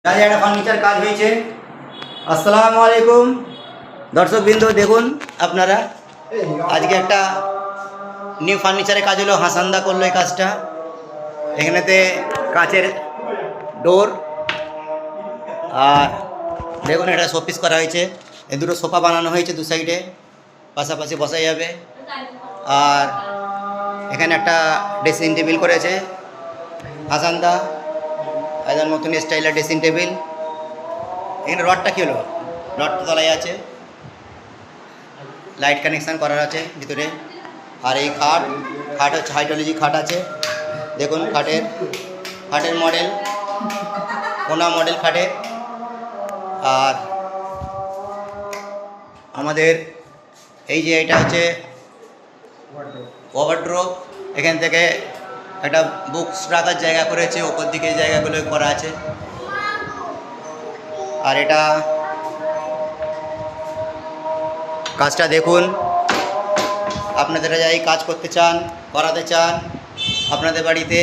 একটা ফার্নিচার কাজ হয়েছে। আসসালামু আলাইকুম দর্শকবৃন্দ, দেখুন আপনারা আজকে একটা নিউ ফার্নিচারের কাজ হলো। হাসানদা করলো এই কাজটা। এখানেতে কাচের ডোর আর দেখুন এটা শোপিস করা হয়েছে। এই দুটো সোফা বানানো হয়েছে, দু সাইডে পাশাপাশি বসা যাবে। আর এখানে একটা ড্রেসিং টেবিল করেছে হাসানদা, একদম নতুন স্টাইলের ড্রেসিং টেবিল। এখানে রডটা কী হলো, রডটা তলায় আছে, লাইট কানেকশান করার আছে ভিতরে। আর এই খাট হচ্ছে হাইড্রোলজি খাট আছে। দেখুন খাটের মডেল কোনা মডেল খাটে। আর আমাদের এই যে এটা হচ্ছে ওভারড্রপ, এখান থেকে একটা বুকস রাখার জায়গা করেছে, ওপর দিকে এই জায়গাগুলো করা আছে। আর এটা কাজটা দেখুন, আপনারা যারা এই কাজ করতে চান, করাতে চান আপনাদের বাড়িতে,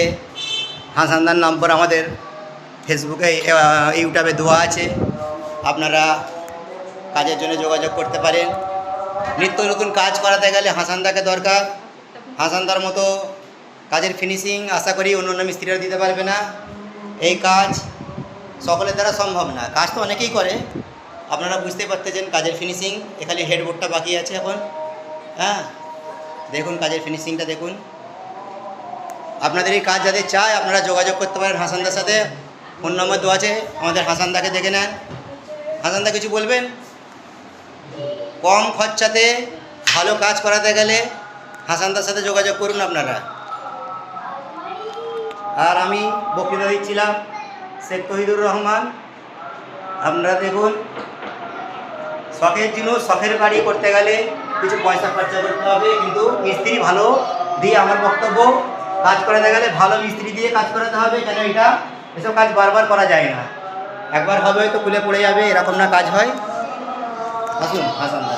হাসানদার নম্বর আমাদের ফেসবুকে ইউটিউবে দেওয়া আছে, আপনারা কাজের জন্য যোগাযোগ করতে পারেন। নিত্য নতুন কাজ করাতে গেলে হাসানদাকে দরকার। হাসানদার মতো কাজের ফিনিশিং আশা করি অন্য অন্য মিস্ত্রিরা দিতে পারবে না। এই কাজ সকলের দ্বারা সম্ভব না, কাজ তো অনেকেই করে, আপনারা বুঝতে পারতেছেন কাজের ফিনিশিং। এখানে হেডবোর্ডটা বাকি আছে এখন। হ্যাঁ, দেখুন কাজের ফিনিশিংটা দেখুন। আপনাদের এই কাজ যাদের চায় আপনারা যোগাযোগ করতে পারেন হাসানদার সাথে। ফোন নম্বর দেওয়া আছে, আমাদের হাসানদাকে দেখে নেন। হাসানদা কিছু বলবেন? কম খরচাতে ভালো কাজ করাতে গেলে হাসানদার সাথে যোগাযোগ করুন আপনারা। আর আমি বক্তৃতা দিচ্ছিলাম শেখ তহিদুর রহমান। আপনারা দেখুন, শখের জিনিস, শখের বাড়ি করতে গেলে কিছু পয়সা খরচা করতে হবে, কিন্তু মিস্ত্রি ভালো দিয়ে, আমার বক্তব্য, কাজ করাতে গেলে ভালো মিস্ত্রি দিয়ে কাজ করাতে হবে। কেন এসব কাজ বারবার করা যায় না, একবার হবে হয়তো খুলে পড়ে যাবে, এরকম না কাজ হয়। আসুন হাসানদা।